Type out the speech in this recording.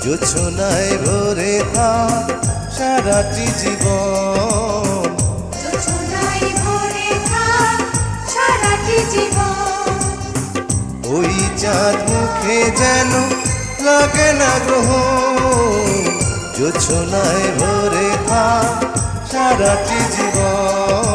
জোছনায় ভরে থাক সারাটি জীবন, জোছনায় ভরে থাক সারাটি জীবন। ওই চাঁদ মুখে যেন লাগে না গ্রহণ, জোছনায় ভরে থাক সারাটি জীবন।